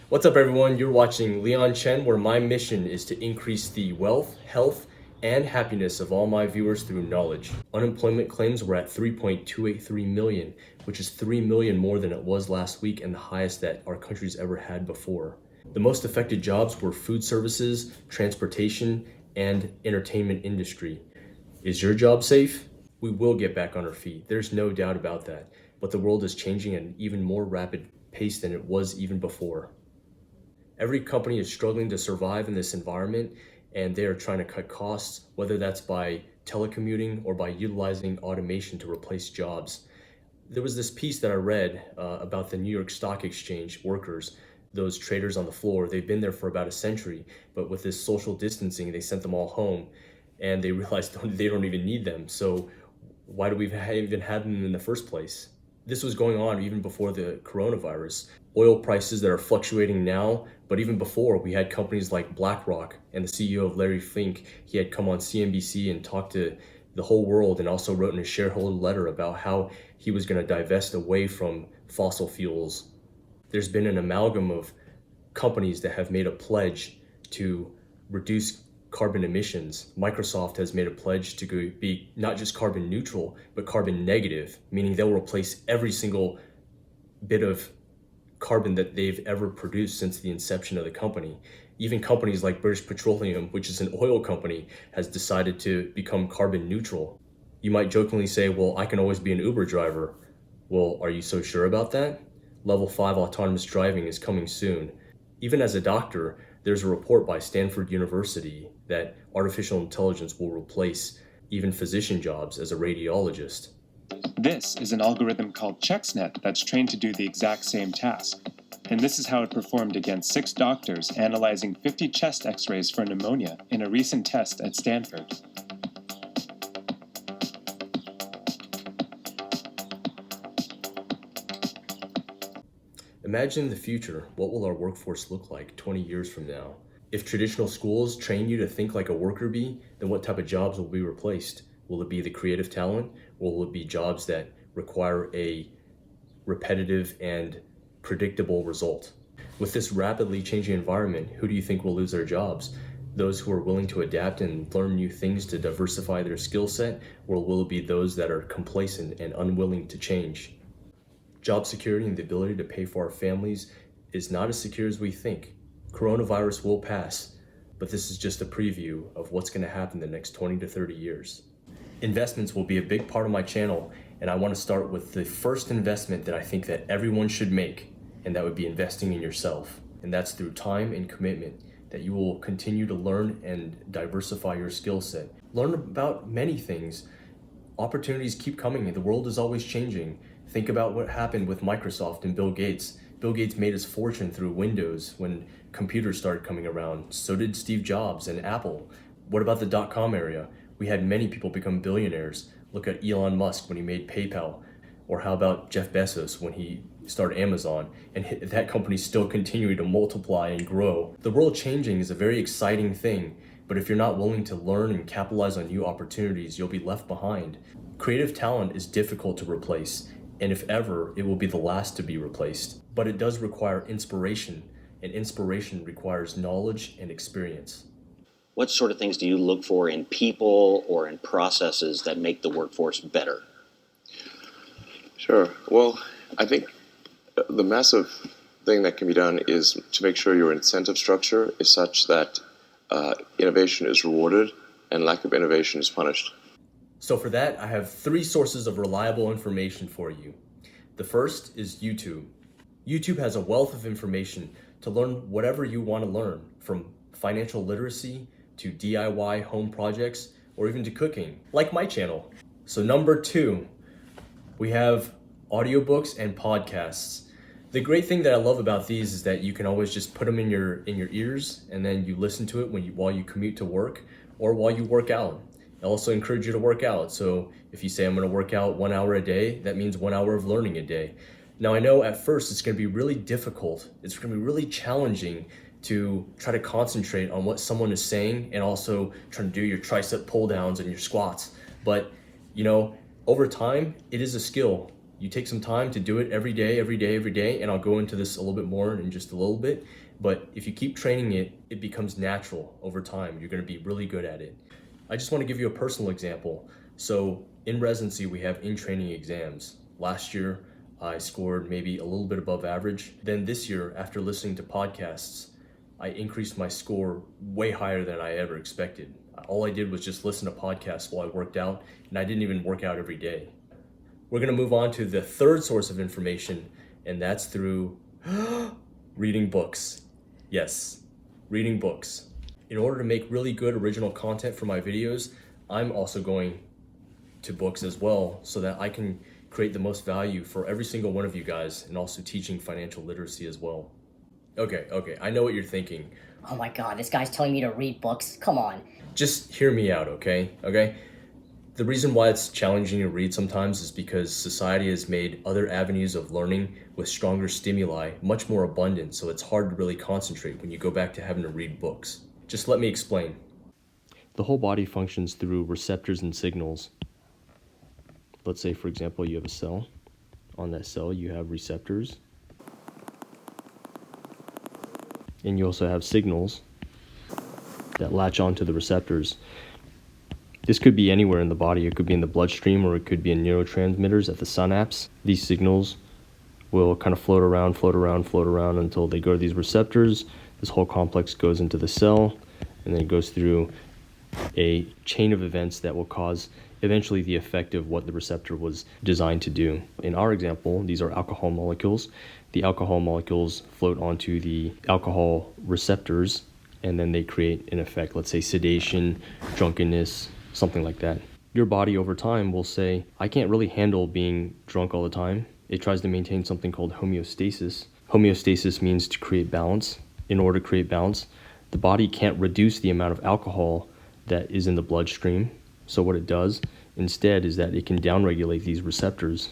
What's up, everyone? You're watching Leon Chen, where my mission is to increase the wealth, health, and happiness of all my viewers through knowledge. Unemployment claims were at 3.283 million, which is 3 million more than it was last week and the highest that our country's ever had before. The most affected jobs were food services, transportation, and entertainment industry. Is your job safe? We will get back on our feet. There's no doubt about that. But the world is changing at an even more rapid pace than it was even before. Every company is struggling to survive in this environment, and they are trying to cut costs, whether that's by telecommuting or by utilizing automation to replace jobs. There was this piece that I read about the New York Stock Exchange workers, those traders on the floor. They've been there for about a century, but with this social distancing, they sent them all home, and they realized they don't even need them. So why do we even have them in the first place? This was going on even before the coronavirus. Oil prices that are fluctuating now, but even before, we had companies like Blackrock and the CEO of Larry Fink. He had come on CNBC and talked to the whole world, and also wrote in a shareholder letter about how he was going to divest away from fossil fuels. There's been an amalgam of companies that have made a pledge to reduce carbon emissions. Microsoft has made a pledge to be not just carbon neutral, but carbon negative, meaning they'll replace every single bit of carbon that they've ever produced since the inception of the company. Even companies like British Petroleum, which is an oil company, has decided to become carbon neutral. You might jokingly say, well, I can always be an Uber driver. Well, are you so sure about that? Level 5 autonomous driving is coming soon. Even as a doctor, there's a report by Stanford University that artificial intelligence will replace even physician jobs as a radiologist. This is an algorithm called ChexNet that's trained to do the exact same task. And this is how it performed against 6 doctors analyzing 50 chest x-rays for pneumonia in a recent test at Stanford. Imagine the future. What will our workforce look like 20 years from now? If traditional schools train you to think like a worker bee, then what type of jobs will be replaced? Will it be the creative talent? Or will it be jobs that require a repetitive and predictable result? With this rapidly changing environment, who do you think will lose their jobs? Those who are willing to adapt and learn new things to diversify their skill set, or will it be those that are complacent and unwilling to change? Job security and the ability to pay for our families is not as secure as we think. Coronavirus will pass, but this is just a preview of what's going to happen the next 20 to 30 years. Investments will be a big part of my channel, and I want to start with the first investment that I think that everyone should make, and that would be investing in yourself. And that's through time and commitment, that you will continue to learn and diversify your skill set. Learn about many things. Opportunities keep coming, and the world is always changing. Think about what happened with Microsoft and Bill Gates. Bill Gates made his fortune through Windows when computers started coming around. So did Steve Jobs and Apple. What about the dot-com area? We had many people become billionaires. Look at Elon Musk when he made PayPal. Or how about Jeff Bezos when he started Amazon? And that company's still continuing to multiply and grow. The world changing is a very exciting thing, but if you're not willing to learn and capitalize on new opportunities, you'll be left behind. Creative talent is difficult to replace, and if ever, it will be the last to be replaced. But it does require inspiration, and inspiration requires knowledge and experience. What sort of things do you look for in people or in processes that make the workforce better? Sure. Well, I think the massive thing that can be done is to make sure your incentive structure is such that innovation is rewarded and lack of innovation is punished. So for that, I have 3 sources of reliable information for you. The first is YouTube. YouTube has a wealth of information to learn whatever you want to learn, from financial literacy to DIY home projects, or even to cooking, like my channel. So number 2, we have audiobooks and podcasts. The great thing that I love about these is that you can always just put them in your ears, and then you listen to it while you commute to work or while you work out. I also encourage you to work out. So if you say I'm going to work out 1 hour a day, that means 1 hour of learning a day. Now I know at first it's going to be really difficult. It's going to be really challenging to try to concentrate on what someone is saying and also trying to do your tricep pull downs and your squats. But over time, it is a skill. You take some time to do it every day, and I'll go into this a little bit more in just a little bit. But if you keep training it, it becomes natural over time. You're gonna be really good at it. I just wanna give you a personal example. So in residency, we have in-training exams. Last year, I scored maybe a little bit above average. Then this year, after listening to podcasts, I increased my score way higher than I ever expected. All I did was just listen to podcasts while I worked out, and I didn't even work out every day. We're gonna move on to the third source of information, and that's through reading books. Yes, reading books. In order to make really good original content for my videos, I'm also going to books as well so that I can create the most value for every single one of you guys, and also teaching financial literacy as well. Okay, I know what you're thinking. Oh my god, this guy's telling me to read books? Come on. Just hear me out, okay? The reason why it's challenging to read sometimes is because society has made other avenues of learning with stronger stimuli much more abundant, so it's hard to really concentrate when you go back to having to read books. Just let me explain. The whole body functions through receptors and signals. Let's say, for example, you have a cell. On that cell, you have receptors. And you also have signals that latch onto the receptors. This could be anywhere in the body. It could be in the bloodstream, or it could be in neurotransmitters at the synapse. These signals will kind of float around until they go to these receptors. This whole complex goes into the cell, and then it goes through a chain of events that will cause eventually the effect of what the receptor was designed to do. In our example, these are alcohol molecules. The alcohol molecules float onto the alcohol receptors, and then they create an effect, let's say sedation, drunkenness, something like that. Your body over time will say, I can't really handle being drunk all the time. It tries to maintain something called homeostasis. Homeostasis means to create balance. In order to create balance, the body can't reduce the amount of alcohol that is in the bloodstream. So what it does instead is that it can downregulate these receptors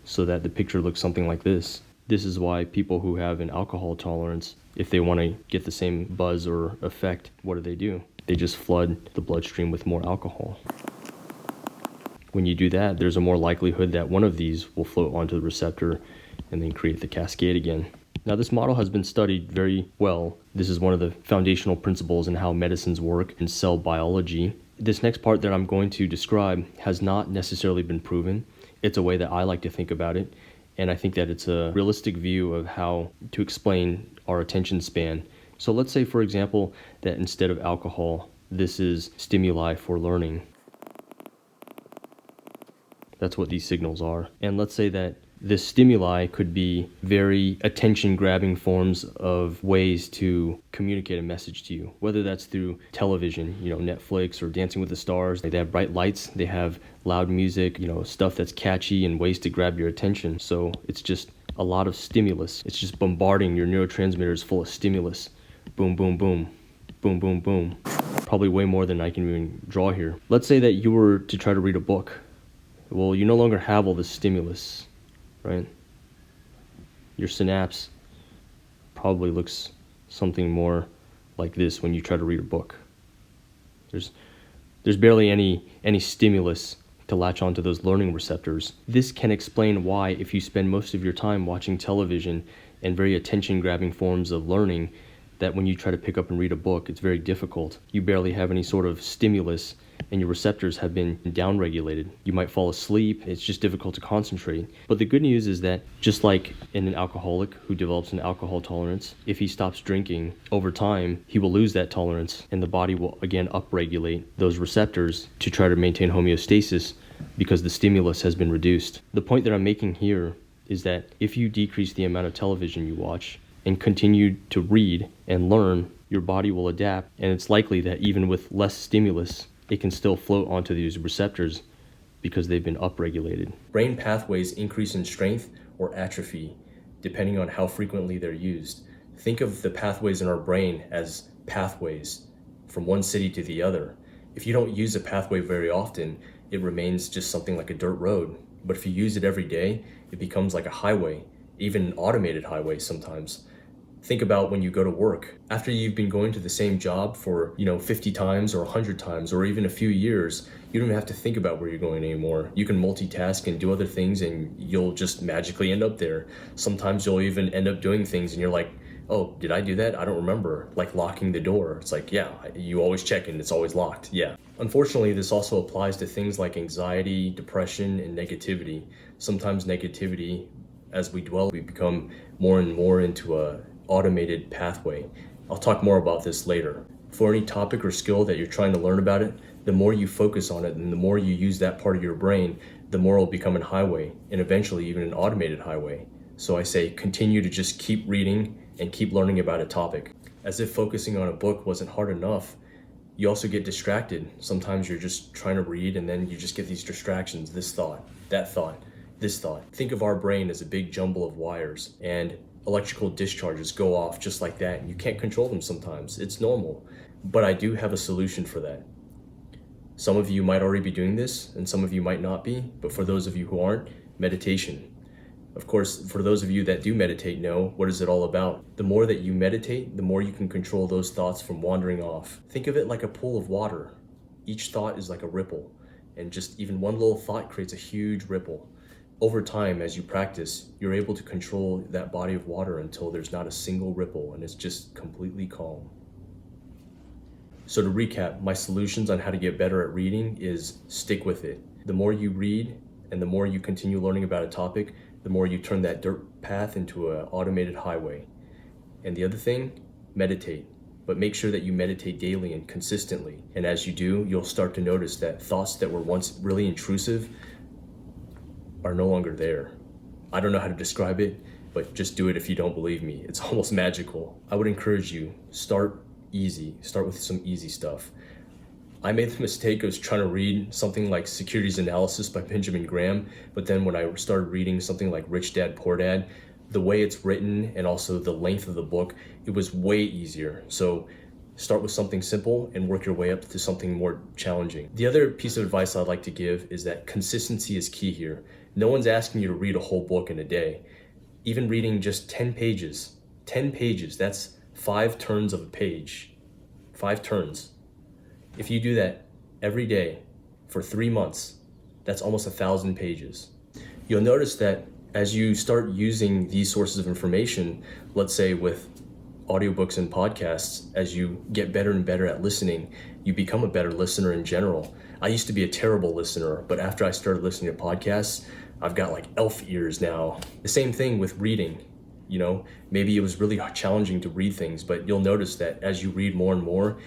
so that the picture looks something like this. This is why people who have an alcohol tolerance, if they want to get the same buzz or effect, what do? They just flood the bloodstream with more alcohol. When you do that, there's a more likelihood that one of these will float onto the receptor and then create the cascade again. Now, this model has been studied very well. This is one of the foundational principles in how medicines work in cell biology. This next part that I'm going to describe has not necessarily been proven. It's a way that I like to think about it, and I think that it's a realistic view of how to explain our attention span. So let's say, for example, that instead of alcohol, this is stimuli for learning. That's what these signals are. And let's say that this stimuli could be very attention-grabbing forms of ways to communicate a message to you, whether that's through television, Netflix or Dancing with the Stars. They have bright lights, they have loud music, stuff that's catchy and ways to grab your attention. So it's just a lot of stimulus. It's just bombarding your neurotransmitters full of stimulus. Boom, boom, boom. Boom, boom, boom. Probably way more than I can even draw here. Let's say that you were to try to read a book. Well, you no longer have all this stimulus, right? Your synapse probably looks something more like this when you try to read a book. There's barely any stimulus to latch onto those learning receptors. This can explain why, if you spend most of your time watching television and very attention-grabbing forms of learning, that when you try to pick up and read a book, it's very difficult. You barely have any sort of stimulus, and your receptors have been downregulated. You might fall asleep. It's just difficult to concentrate. But the good news is that just like in an alcoholic who develops an alcohol tolerance, if he stops drinking, over time, he will lose that tolerance, and the body will again upregulate those receptors to try to maintain homeostasis because the stimulus has been reduced. The point that I'm making here is that if you decrease the amount of television you watch and continue to read and learn, your body will adapt, and it's likely that even with less stimulus, it can still float onto these receptors because they've been upregulated. Brain pathways increase in strength or atrophy depending on how frequently they're used. Think of the pathways in our brain as pathways from one city to the other. If you don't use a pathway very often, it remains just something like a dirt road. But if you use it every day, it becomes like a highway, even an automated highway sometimes. Think about when you go to work. After you've been going to the same job for, 50 times or 100 times or even a few years, you don't even have to think about where you're going anymore. You can multitask and do other things and you'll just magically end up there. Sometimes you'll even end up doing things and you're like, oh, did I do that? I don't remember. Like locking the door. It's like, yeah, you always check and it's always locked. Yeah. Unfortunately, this also applies to things like anxiety, depression, and negativity. Sometimes negativity, as we dwell, we become more and more into a automated pathway. I'll talk more about this later. For any topic or skill that you're trying to learn about it, the more you focus on it and the more you use that part of your brain, the more it'll become a highway and eventually even an automated highway. So I say continue to just keep reading and keep learning about a topic. As if focusing on a book wasn't hard enough, you also get distracted. Sometimes you're just trying to read and then you just get these distractions, this thought, that thought, this thought. Think of our brain as a big jumble of wires and electrical discharges go off just like that and you can't control them sometimes. It's normal. But I do have a solution for that. Some of you might already be doing this and some of you might not be, but for those of you who aren't, meditation. Of course, for those of you that do meditate know what is it all about. The more that you meditate, the more you can control those thoughts from wandering off. Think of it like a pool of water. Each thought is like a ripple, and just even one little thought creates a huge ripple. Over time, as you practice, you're able to control that body of water until there's not a single ripple and it's just completely calm. So to recap, my solutions on how to get better at reading is stick with it. The more you read and the more you continue learning about a topic, the more you turn that dirt path into an automated highway. And the other thing, meditate. But make sure that you meditate daily and consistently. And as you do, you'll start to notice that thoughts that were once really intrusive are no longer there. I don't know how to describe it, but just do it if you don't believe me. It's almost magical. I would encourage you, start easy. Start with some easy stuff. I made the mistake of trying to read something like Securities Analysis by Benjamin Graham, but then when I started reading something like Rich Dad, Poor Dad, the way it's written and also the length of the book, it was way easier. So start with something simple and work your way up to something more challenging. The other piece of advice I'd like to give is that consistency is key here. No one's asking you to read a whole book in a day. Even reading just 10 pages, that's 5 turns of a page, 5 turns. If you do that every day for 3 months, that's almost 1,000 pages. You'll notice that as you start using these sources of information, let's say with audiobooks and podcasts, as you get better and better at listening, you become a better listener in general. I used to be a terrible listener, but after I started listening to podcasts, I've got like elf ears now. The same thing with reading. Maybe it was really challenging to read things, but you'll notice that as you read more and more,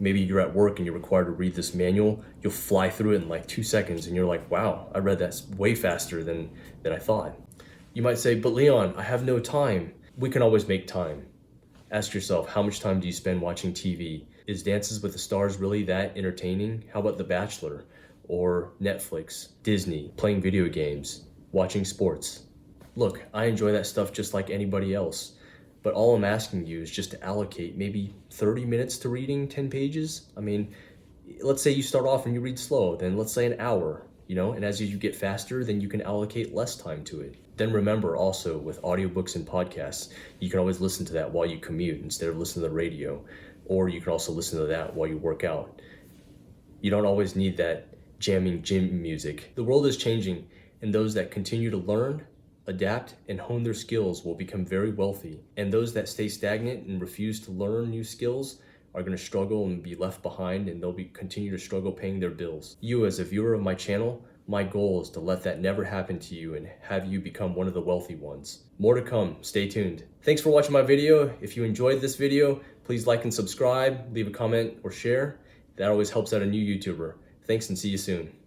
maybe you're at work and you're required to read this manual, you'll fly through it in like 2 seconds and you're like, wow, I read that way faster than I thought. You might say, but Leon, I have no time. We can always make time. Ask yourself, how much time do you spend watching TV? Is Dances with the Stars really that entertaining? How about The Bachelor? Or Netflix, Disney, playing video games, watching sports? Look, I enjoy that stuff just like anybody else. But all I'm asking you is just to allocate maybe 30 minutes to reading 10 pages. I mean, let's say you start off and you read slow, then let's say an hour, and as you get faster, then you can allocate less time to it. Then remember also with audiobooks and podcasts, you can always listen to that while you commute instead of listening to the radio, or you can also listen to that while you work out. You don't always need that jamming gym music. The world is changing, and those that continue to learn, adapt, and hone their skills will become very wealthy. And those that stay stagnant and refuse to learn new skills are going to struggle and be left behind, and they'll continue to struggle paying their bills. You, as a viewer of my channel, my goal is to let that never happen to you and have you become one of the wealthy ones. More to come. Stay tuned. Thanks for watching my video. If you enjoyed this video, please like and subscribe, leave a comment or share. That always helps out a new YouTuber. Thanks and see you soon.